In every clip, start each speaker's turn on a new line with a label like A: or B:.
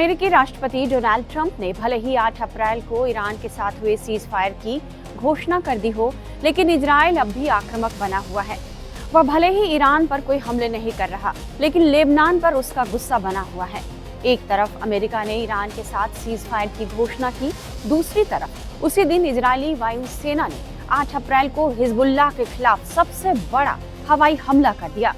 A: अमेरिकी राष्ट्रपति Donald Trump ने भले ही 8 अप्रैल को ईरान के साथ हुए सीज फायर की घोषणा कर दी हो, लेकिन इजराइल अब भी आक्रामक बना हुआ है। वह भले ही ईरान पर कोई हमले नहीं कर रहा, लेकिन लेबनान पर उसका गुस्सा बना हुआ है। एक तरफ अमेरिका ने ईरान के साथ सीज फायर की घोषणा की, दूसरी तरफ उसी दिन इजरायली वायुसेना ने 8 अप्रैल को हिजबुल्लाह के खिलाफ सबसे बड़ा हवाई हमला कर दिया।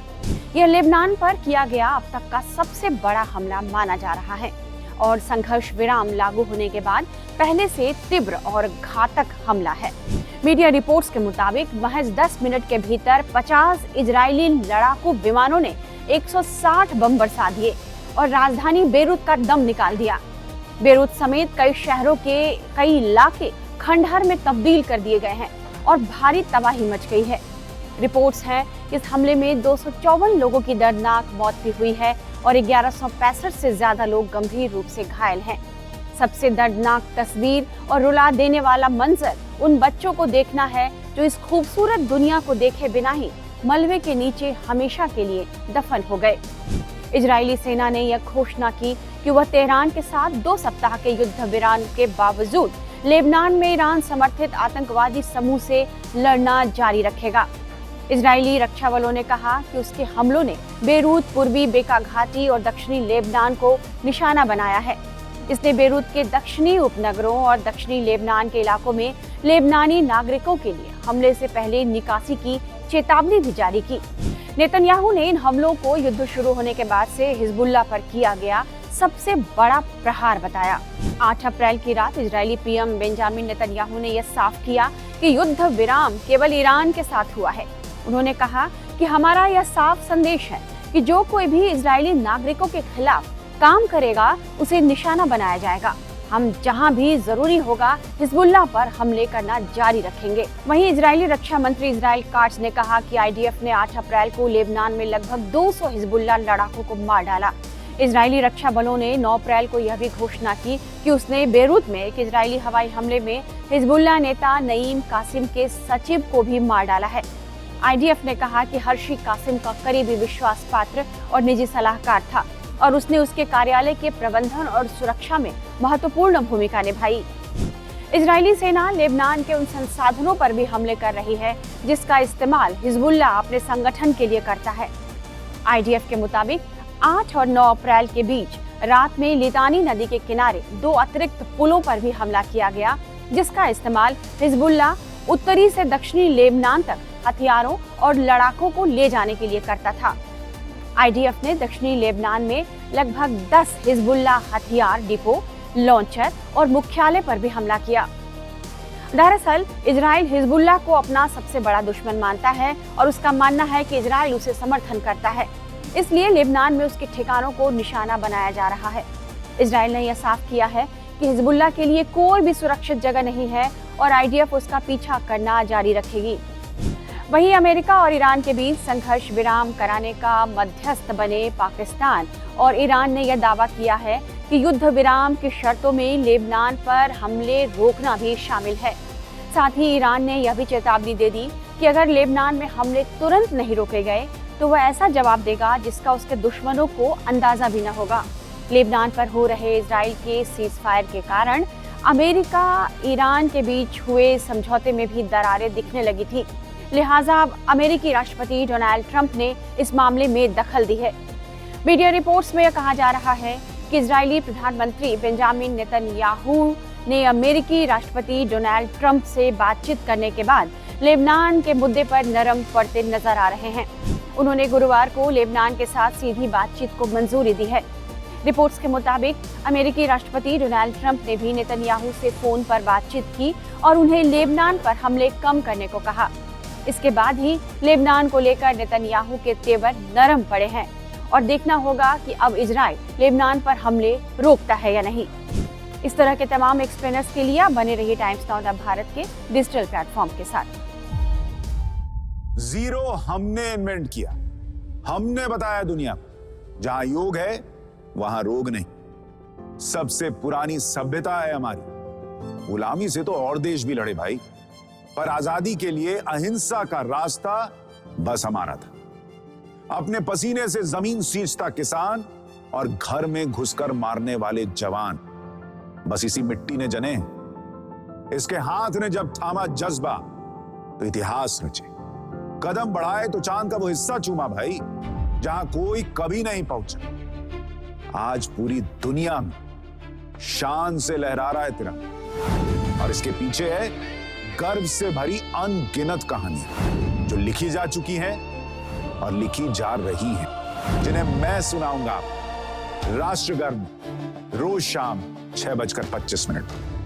A: यह लेबनान पर किया गया अब तक का सबसे बड़ा हमला माना जा रहा है और संघर्ष विराम लागू होने के बाद पहले से तीव्र और घातक हमला है। मीडिया रिपोर्ट्स के मुताबिक महज 10 मिनट के भीतर 50 इजरायली लड़ाकू विमानों ने 160 बम बरसा दिए और राजधानी बेरूत का दम निकाल दिया। बेरूत समेत कई शहरों के कई इलाके खंडहर में तब्दील कर दिए गए हैं और भारी तबाही मच गई है। रिपोर्ट्स हैं इस हमले में 254 लोगों की दर्दनाक मौत भी हुई है और 1165 से ज्यादा लोग गंभीर रूप से घायल हैं। सबसे दर्दनाक तस्वीर और रुला देने वाला मंजर उन बच्चों को देखना है जो इस खूबसूरत दुनिया को देखे बिना ही मलबे के नीचे हमेशा के लिए दफन हो गए। इजरायली सेना ने यह घोषणा की कि वह तेहरान के साथ 2 सप्ताह के युद्ध विराम के बावजूद लेबनान में ईरान समर्थित आतंकवादी समूह से लड़ना जारी रखेगा। इजरायली रक्षा बलों ने कहा कि उसके हमलों ने बेरूत, पूर्वी बेका घाटी और दक्षिणी लेबनान को निशाना बनाया है। इसने बेरूत के दक्षिणी उपनगरों और दक्षिणी लेबनान के इलाकों में लेबनानी नागरिकों के लिए हमले से पहले निकासी की चेतावनी भी जारी की। नेतन्याहू ने इन हमलों को युद्ध शुरू होने के बाद से हिजबुल्लाह पर किया गया सबसे बड़ा प्रहार बताया। 8 अप्रैल की रात इजरायली पीएम बेंजामिन नेतन्याहू ने यह साफ किया कि युद्ध विराम केवल ईरान के साथ हुआ है। उन्होंने कहा कि हमारा यह साफ संदेश है कि जो कोई भी इजरायली नागरिकों के खिलाफ काम करेगा उसे निशाना बनाया जाएगा। हम जहां भी जरूरी होगा हिजबुल्लाह पर हमले करना जारी रखेंगे। वहीं इजरायली रक्षा मंत्री इजराइल काट्ज ने कहा कि आईडीएफ ने 8 अप्रैल को लेबनान में लगभग 200 हिजबुल्लाह लड़ाकों को मार डाला। इजरायली रक्षा बलों ने 9 अप्रैल को यह भी घोषणा की कि उसने बेरूत में एक इजरायली हवाई हमले में हिजबुल्लाह नेता नईम कासिम के सचिव को भी मार डाला है। आईडीएफ ने कहा कि हर्षी कासिम का करीबी विश्वास पात्र और निजी सलाहकार था और उसने उसके कार्यालय के प्रबंधन और सुरक्षा में महत्वपूर्ण भूमिका निभाई। इजरायली सेना लेबनान के उन संसाधनों पर भी हमले कर रही है जिसका इस्तेमाल हिजबुल्लाह अपने संगठन के लिए करता है। आईडीएफ के मुताबिक 8 और 9 अप्रैल के बीच रात में लितानी नदी के किनारे 2 अतिरिक्त पुलों पर भी हमला किया गया, जिसका इस्तेमाल हिजबुल्लाह उत्तरी से दक्षिणी लेबनान तक हथियारों और लड़ाकों को ले जाने के लिए करता था। आईडीएफ ने दक्षिणी लेबनान में लगभग 10 हिजबुल्लाह हथियार डिपो, लॉन्चर और मुख्यालय पर भी हमला किया। दरअसल इजराइल हिजबुल्लाह को अपना सबसे बड़ा दुश्मन मानता है और उसका मानना है कि इजराइल उसे समर्थन करता है, इसलिए लेबनान में उसके ठिकानों को निशाना बनाया जा रहा है। इजराइल ने यह साफ किया है कि हिजबुल्लाह के लिए कोई भी सुरक्षित जगह नहीं है और आईडीएफ उसका पीछा करना जारी रखेगी। वहीं अमेरिका और ईरान के बीच संघर्ष विराम कराने का मध्यस्थ बने पाकिस्तान और ईरान ने यह दावा किया है कि युद्ध विराम की शर्तों में लेबनान पर हमले रोकना भी शामिल है। साथ ही ईरान ने यह भी चेतावनी दे दी कि अगर लेबनान में हमले तुरंत नहीं रोके गए तो वह ऐसा जवाब देगा जिसका उसके दुश्मनों को अंदाजा भी न होगा। लेबनान पर हो रहे इजराइल के सीज फायर के कारण अमेरिका ईरान के बीच हुए समझौते में भी दरारें दिखने लगी थी, लिहाजा अमेरिकी राष्ट्रपति डोनाल्ड ट्रंप ने इस मामले में दखल दी है। मीडिया रिपोर्ट्स में यह कहा जा रहा है कि इजरायली प्रधानमंत्री बेंजामिन नेतन्याहू ने अमेरिकी राष्ट्रपति डोनाल्ड ट्रंप से बातचीत करने के बाद लेबनान के मुद्दे पर नरम पड़ते नजर आ रहे हैं। उन्होंने गुरुवार को लेबनान के साथ सीधी बातचीत को मंजूरी दी है। रिपोर्ट्स के मुताबिक अमेरिकी राष्ट्रपति डोनाल्ड ट्रंप ने भी नेतन्याहू से फोन पर बातचीत की और उन्हें लेबनान पर हमले कम करने को कहा। इसके बाद ही लेबनान को लेकर नेतन्याहू के तेवर नरम पड़े हैं और देखना होगा कि अब इजराइल लेबनान पर हमले रोकता है या नहीं। इस तरह के तमाम एक्सप्लेनर्स के लिए बने रहिए टाइम्स नाउ भारत के डिजिटल प्लेटफॉर्म के साथ।
B: जीरो हमने इन्वेंट किया, हमने बताया दुनिया को जहां योग है वहां रोग नहीं। सबसे पुरानी सभ्यता है हमारी। गुलामी से तो और देश भी लड़े भाई, पर आजादी के लिए अहिंसा का रास्ता बस हमारा था। अपने पसीने से जमीन सींचता किसान और घर में घुसकर मारने वाले जवान बस इसी मिट्टी ने जने हैं। इसके हाथ ने जब थामा जज्बा तो इतिहास रचे, कदम बढ़ाए तो चांद का वो हिस्सा चूमा भाई जहां कोई कभी नहीं पहुंचा। आज पूरी दुनिया में शान से लहरा रहा है तिरंगा और इसके पीछे है गर्व से भरी अनगिनत कहानियां जो लिखी जा चुकी हैं और लिखी जा रही हैं, जिन्हें मैं सुनाऊंगा राष्ट्रगर्व रोज शाम 6:25 पर।